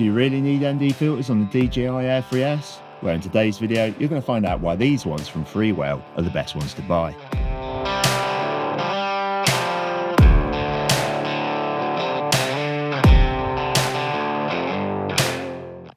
Do you really need ND filters on the DJI AIR 3S? Well, in today's video, you're going to find out why these ones from Freewell are the best ones to buy.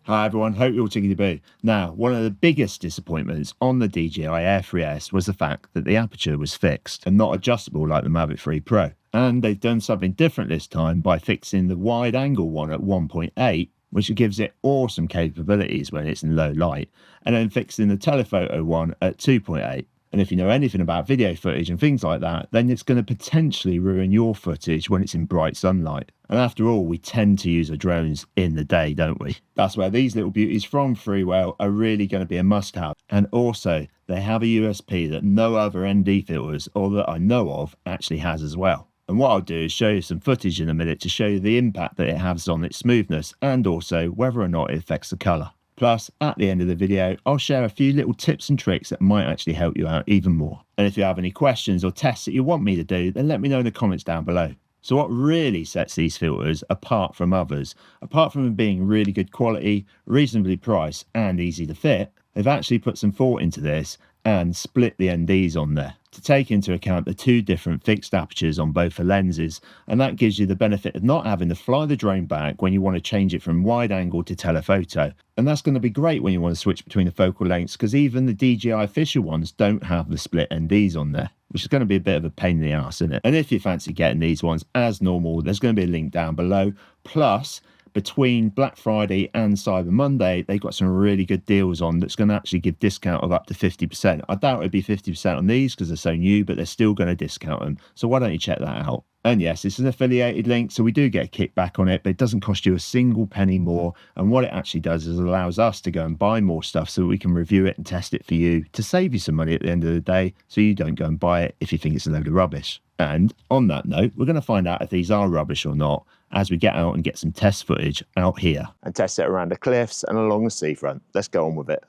Hi everyone, hope you're all tickety-boo. Now, one of the biggest disappointments on the DJI AIR 3S was the fact that the aperture was fixed and not adjustable like the Mavic 3 Pro. And they've done something different this time by fixing the wide angle one at 1.8, which gives it awesome capabilities when it's in low light, and then fixing the telephoto one at 2.8. And if you know anything about video footage and things like that, then it's going to potentially ruin your footage when it's in bright sunlight. And after all, we tend to use our drones in the day, don't we? That's where these little beauties from Freewell are really going to be a must-have. And also, they have a USP that no other ND filters, or that I know of, actually has as well. And what I'll do is show you some footage in a minute to show you the impact that it has on its smoothness and also whether or not it affects the colour. Plus, at the end of the video, I'll share a few little tips and tricks that might actually help you out even more. And if you have any questions or tests that you want me to do, then let me know in the comments down below. So what really sets these filters apart from others, apart from them being really good quality, reasonably priced and easy to fit, they've actually put some thought into this and split the NDs on there to take into account the two different fixed apertures on both the lenses, and that gives you the benefit of not having to fly the drone back when you want to change it from wide angle to telephoto. And that's going to be great when you want to switch between the focal lengths, because even the DJI official ones don't have the split NDs on there, which is going to be a bit of a pain in the arse, isn't it? And if you fancy getting these ones as normal, there's going to be a link down below. Plus, between Black Friday and Cyber Monday, they've got some really good deals on that's going to actually give discount of up to 50%. I doubt it'd be 50% on these because they're so new, but they're still going to discount them. So why don't you check that out? And yes, it's an affiliated link, so we do get a kickback on it, but it doesn't cost you a single penny more. And what it actually does is it allows us to go and buy more stuff so we can review it and test it for you to save you some money at the end of the day, so you don't go and buy it if you think it's a load of rubbish. And on that note, we're going to find out if these are rubbish or not as we get out and get some test footage out here and test it around the cliffs and along the seafront. Let's go on with it.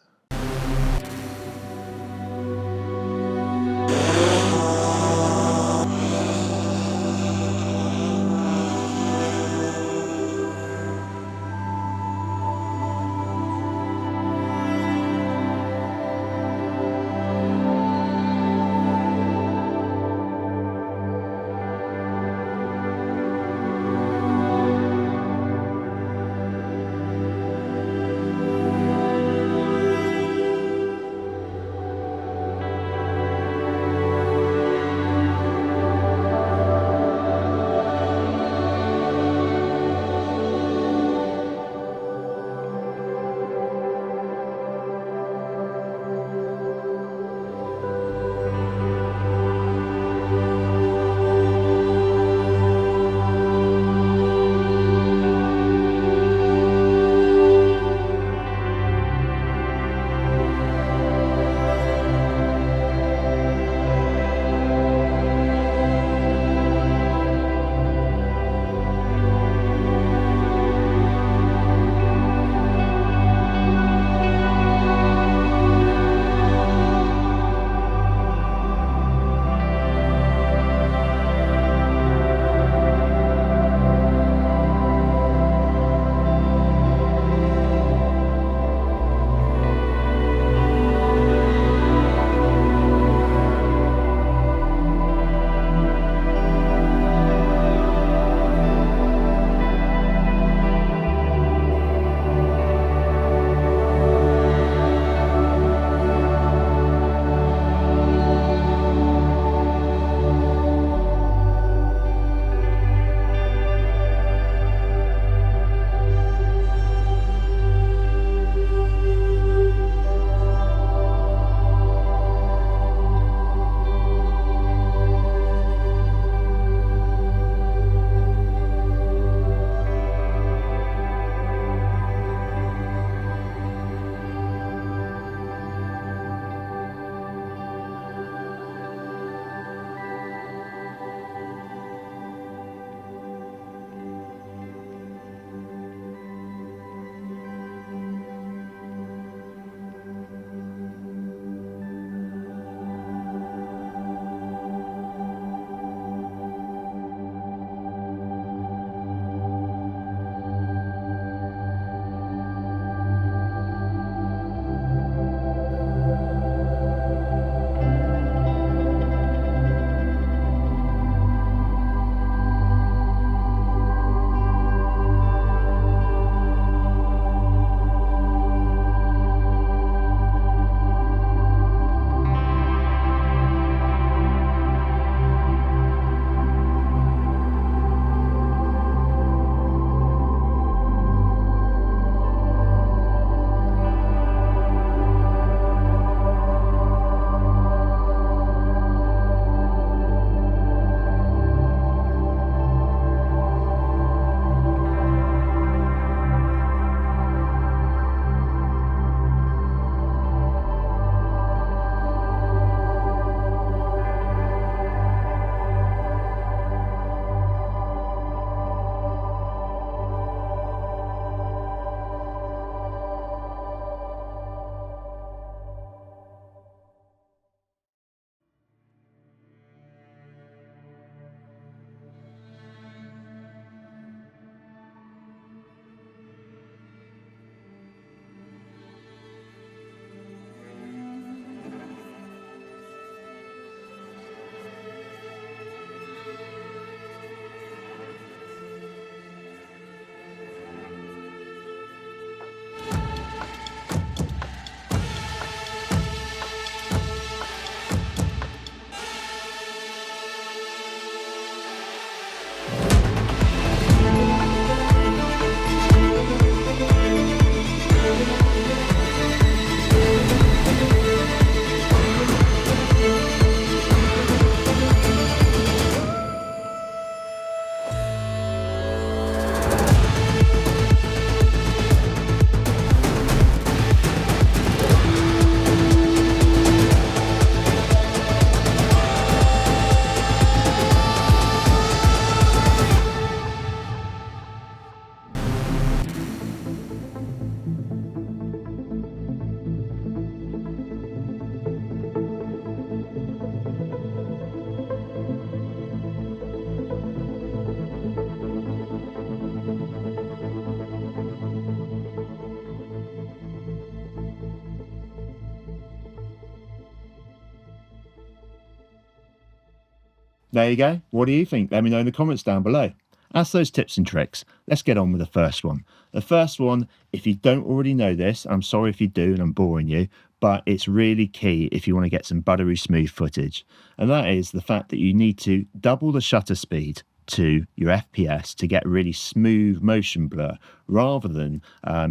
There you go. What do you think? Let me know in the comments down below. That's those tips and tricks. Let's get on with the first one. The first one, if you don't already know this, I'm sorry if you do and I'm boring you, but it's really key if you want to get some buttery smooth footage. And that is the fact that you need to double the shutter speed to your FPS to get really smooth motion blur rather than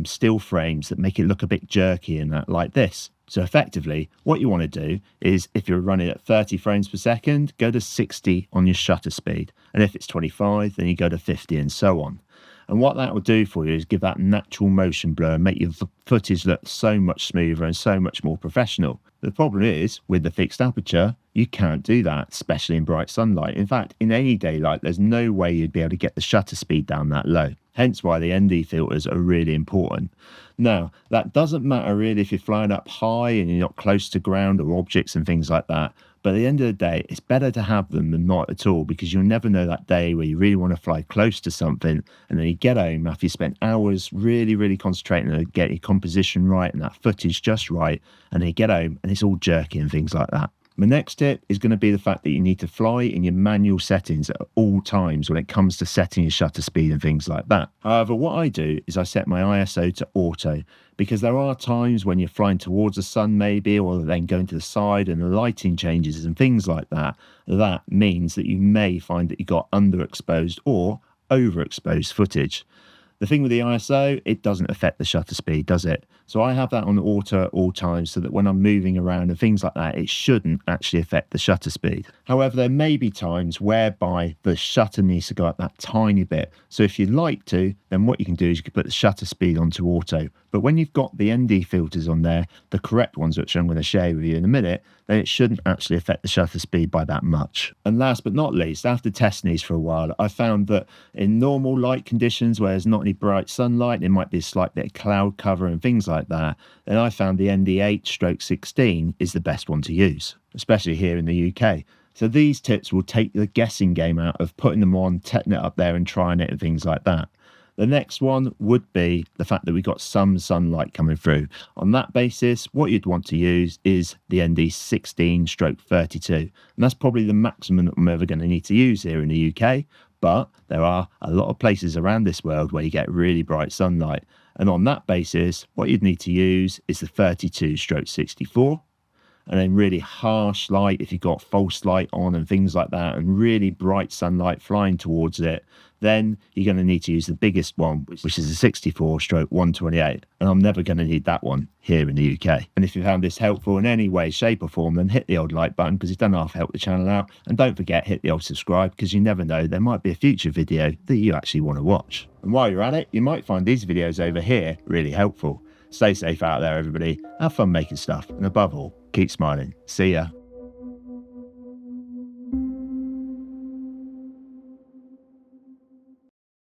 still frames that make it look a bit jerky and that, like this. So effectively, what you want to do is, if you're running at 30 frames per second, go to 60 on your shutter speed. And if it's 25, then you go to 50 and so on. And what that will do for you is give that natural motion blur and make your footage look so much smoother and so much more professional. The problem is, with the fixed aperture, you can't do that, especially in bright sunlight. In fact, in any daylight, there's no way you'd be able to get the shutter speed down that low. Hence why the ND filters are really important. Now, that doesn't matter really if you're flying up high and you're not close to ground or objects and things like that. But at the end of the day, it's better to have them than not at all, because you'll never know that day where you really want to fly close to something and then you get home after you spent hours really concentrating to get your composition right and that footage just right, and then you get home and it's all jerky and things like that. My next tip is going to be the fact that you need to fly in your manual settings at all times when it comes to setting your shutter speed and things like that. However, what I do is I set my ISO to auto, because there are times when you're flying towards the sun maybe, or then going to the side and the lighting changes and things like that. That means that you may find that you got underexposed or overexposed footage. The thing with the ISO, it doesn't affect the shutter speed, does it? So I have that on auto at all times so that when I'm moving around and things like that, it shouldn't actually affect the shutter speed. However, there may be times whereby the shutter needs to go up that tiny bit. So if you'd like to, then what you can do is you can put the shutter speed onto auto. But when you've got the ND filters on there, the correct ones, which I'm going to share with you in a minute, then it shouldn't actually affect the shutter speed by that much. And last but not least, after testing these for a while, I found that in normal light conditions where there's not any bright sunlight, there might be a slight bit of cloud cover and things like that, then I found the ND8/16 is the best one to use, especially here in the UK. So these tips will take the guessing game out of putting them on, setting it up there and trying it and things like that. The next one would be the fact that we got some sunlight coming through. On that basis, what you'd want to use is the ND16/32. And that's probably the maximum that I'm ever going to need to use here in the UK. But there are a lot of places around this world where you get really bright sunlight. And on that basis, what you'd need to use is the 32/64. And then really harsh light, if you've got false light on and things like that, and really bright sunlight flying towards it, then you're going to need to use the biggest one, which is a 64/128. And I'm never going to need that one here in the UK. And if you found this helpful in any way, shape or form, then hit the old like button, because it's done half help the channel out. And don't forget, hit the old subscribe, because you never know, there might be a future video that you actually want to watch. And while you're at it, you might find these videos over here really helpful. Stay safe out there, everybody. Have fun making stuff. And above all, keep smiling. See ya.